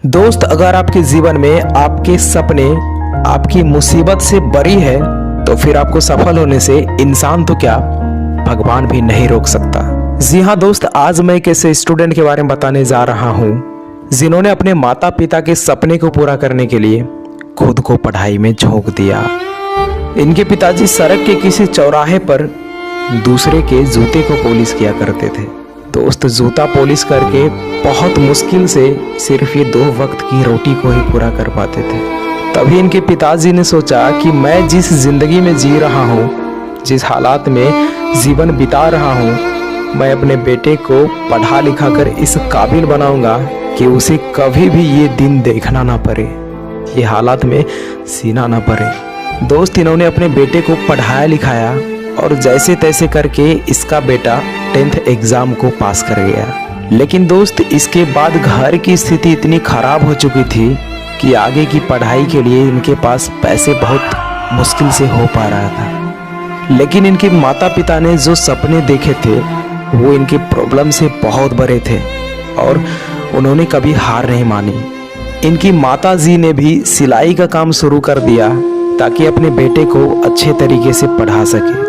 दोस्त, अगर आपके जीवन में आपके सपने आपकी मुसीबत से बड़ी है तो फिर आपको सफल होने से इंसान तो क्या भगवान भी नहीं रोक सकता। जी हाँ दोस्त, आज मैं एक ऐसे स्टूडेंट के बारे में बताने जा रहा हूँ जिन्होंने अपने माता पिता के सपने को पूरा करने के लिए खुद को पढ़ाई में झोंक दिया। इनके पिताजी सड़क के किसी चौराहे पर दूसरे के जूते को पॉलिश किया करते थे। दोस्त, जूता पॉलिश करके बहुत मुश्किल से सिर्फ ये 2 वक्त की रोटी को ही पूरा कर पाते थे। तभी इनके पिताजी ने सोचा कि मैं जिस जिंदगी में जी रहा हूँ, जिस हालात में जीवन बिता रहा हूँ, मैं अपने बेटे को पढ़ा लिखा कर इस काबिल बनाऊंगा कि उसे कभी भी ये दिन देखना ना पड़े, ये हालात में सीना ना पड़े। दोस्त, इन्होंने अपने बेटे को पढ़ाया लिखाया और जैसे तैसे करके इसका बेटा 10th एग्ज़ाम को पास कर गया। लेकिन दोस्त, इसके बाद घर की स्थिति इतनी ख़राब हो चुकी थी कि आगे की पढ़ाई के लिए इनके पास पैसे बहुत मुश्किल से हो पा रहा था। लेकिन इनके माता पिता ने जो सपने देखे थे वो इनके प्रॉब्लम से बहुत बड़े थे और उन्होंने कभी हार नहीं मानी। इनकी माता जी ने भी सिलाई का काम शुरू कर दिया ताकि अपने बेटे को अच्छे तरीके से पढ़ा सके।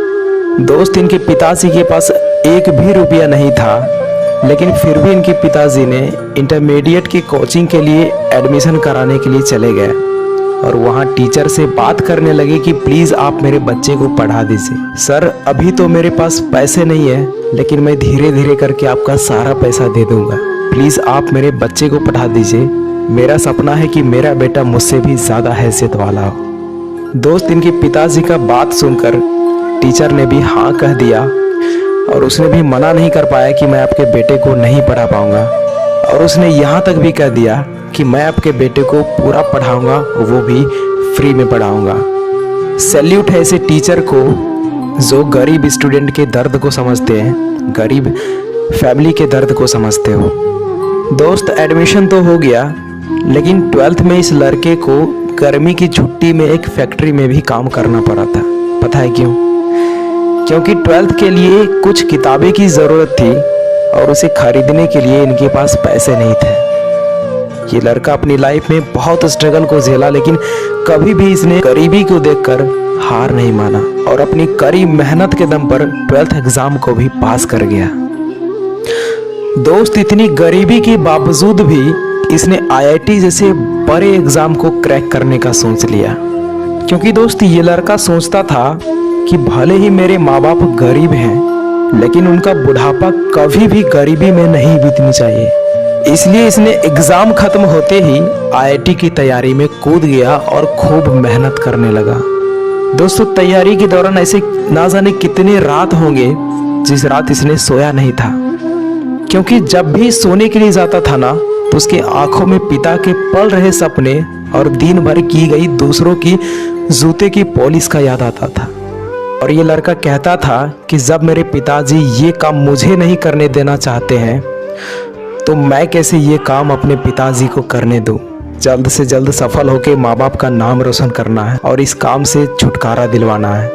दोस्त, इनके पिताजी के पास 1 भी रुपया नहीं था, लेकिन फिर भी इनके पिताजी ने इंटरमीडिएट की कोचिंग के लिए एडमिशन कराने के लिए चले गए और वहाँ टीचर से बात करने लगे कि प्लीज़ आप मेरे बच्चे को पढ़ा दीजिए। सर, अभी तो मेरे पास पैसे नहीं है, लेकिन मैं धीरे धीरे करके आपका सारा पैसा दे दूँगा। प्लीज़ आप मेरे बच्चे को पढ़ा दीजिए। मेरा सपना है कि मेरा बेटा मुझसे भी ज़्यादा हैसियत वाला हो। दोस्त, इनके पिताजी का बात सुनकर टीचर ने भी हाँ कह दिया और उसने भी मना नहीं कर पाया कि मैं आपके बेटे को नहीं पढ़ा पाऊंगा, और उसने यहाँ तक भी कह दिया कि मैं आपके बेटे को पूरा पढ़ाऊंगा, वो भी फ्री में पढ़ाऊंगा। सैल्यूट है ऐसे टीचर को जो गरीब स्टूडेंट के दर्द को समझते हैं, गरीब फैमिली के दर्द को समझते हो। दोस्त, एडमिशन तो हो गया, लेकिन 12th में इस लड़के को गर्मी की छुट्टी में एक फैक्ट्री में भी काम करना पड़ा था। पता है क्यों? क्योंकि 12th के लिए कुछ किताबें की ज़रूरत थी और उसे खरीदने के लिए इनके पास पैसे नहीं थे। ये लड़का अपनी लाइफ में बहुत स्ट्रगल को झेला, लेकिन कभी भी इसने गरीबी को देखकर हार नहीं माना और अपनी कड़ी मेहनत के दम पर 12th एग्ज़ाम को भी पास कर गया। दोस्त, इतनी गरीबी के बावजूद भी इसने IIT जैसे बड़े एग्ज़ाम को क्रैक करने का सोच लिया। क्योंकि दोस्त, ये लड़का सोचता था कि भले ही मेरे माँ बाप गरीब हैं, लेकिन उनका बुढ़ापा कभी भी गरीबी में नहीं बीतनी चाहिए। इसलिए इसने एग्ज़ाम खत्म होते ही IIT की तैयारी में कूद गया और खूब मेहनत करने लगा। दोस्तों, तैयारी के दौरान ऐसे ना जाने कितने रात होंगे जिस रात इसने सोया नहीं था, क्योंकि जब भी सोने के लिए जाता था ना तो उसके आंखों में पिता के पल रहे सपने और दिन भर की गई दूसरों की जूते की पॉलिश का याद आता था। और ये लड़का कहता था कि जब मेरे पिताजी ये काम मुझे नहीं करने देना चाहते हैं तो मैं कैसे ये काम अपने पिताजी को करने दूं। जल्द से जल्द सफल होकर माँ बाप का नाम रोशन करना है और इस काम से छुटकारा दिलवाना है।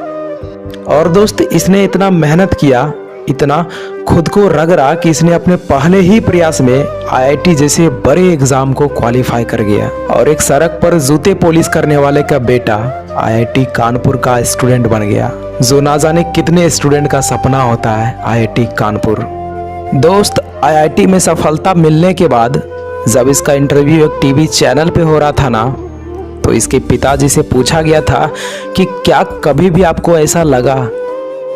और दोस्त, इसने इतना मेहनत किया, इतना खुद को रगड़ा कि इसने अपने पहले ही प्रयास में IIT जैसे बड़े एग्जाम को क्वालिफाई कर गया और एक सड़क पर जूते पॉलिश करने वाले का बेटा IIT कानपुर का स्टूडेंट बन गया, जो ना जाने कितने स्टूडेंट का सपना होता है IIT कानपुर। दोस्त, IIT में सफलता मिलने के बाद जब इसका इंटरव्यू एक टीवी चैनल पे हो रहा था ना, तो इसके पिताजी से पूछा गया था कि क्या कभी भी आपको ऐसा लगा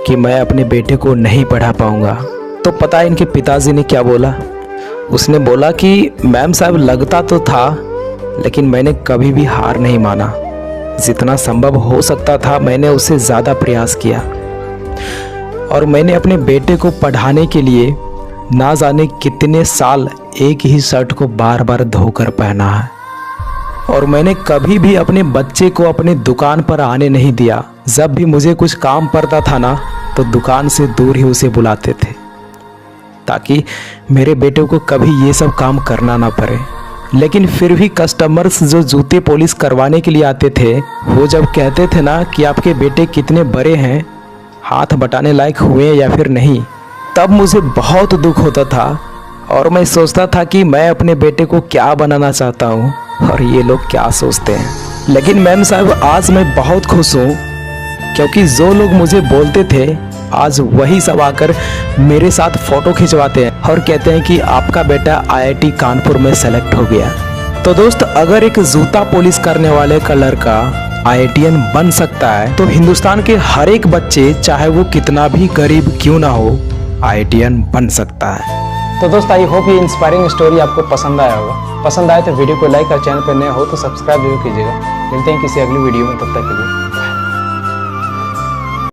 कि मैं अपने बेटे को नहीं पढ़ा पाऊंगा? तो पता है इनके पिताजी ने क्या बोला? उसने बोला कि मैम साहब, लगता तो था, लेकिन मैंने कभी भी हार नहीं माना। जितना संभव हो सकता था मैंने उससे ज़्यादा प्रयास किया और मैंने अपने बेटे को पढ़ाने के लिए ना जाने कितने साल एक ही शर्ट को बार बार धोकर पहना है और मैंने कभी भी अपने बच्चे को अपने दुकान पर आने नहीं दिया। जब भी मुझे कुछ काम पड़ता था ना तो दुकान से दूर ही उसे बुलाते थे ताकि मेरे बेटे को कभी ये सब काम करना ना पड़े। लेकिन फिर भी कस्टमर्स जो जूते पॉलिश करवाने के लिए आते थे, वो जब कहते थे ना कि आपके बेटे कितने बड़े हैं, हाथ बटाने लायक हुए या फिर नहीं, तब मुझे बहुत दुख होता था और मैं सोचता था कि मैं अपने बेटे को क्या बनाना चाहता हूँ और ये लोग क्या सोचते हैं। लेकिन मैम साहब आज मैं बहुत खुश हूँ, क्योंकि जो लोग मुझे बोलते थे आज वही सब आकर मेरे साथ फोटो खिंचवाते हैं और कहते हैं कि आपका बेटा IIT कानपुर में सेलेक्ट हो गया। तो दोस्त, अगर एक जूता पॉलिश करने वाले का लड़का IITian बन सकता है तो हिंदुस्तान के हर एक बच्चे, चाहे वो कितना भी गरीब क्यों ना हो, IITian बन सकता है। तो दोस्त, आई होप ये इंस्पायरिंग स्टोरी आपको पसंद आया होगा। पसंद आए तो वीडियो को लाइक और चैनल पर नए हो तो सब्सक्राइब जरूर कीजिएगा। मिलते हैं किसी अगली वीडियो में, तब तक के लिए।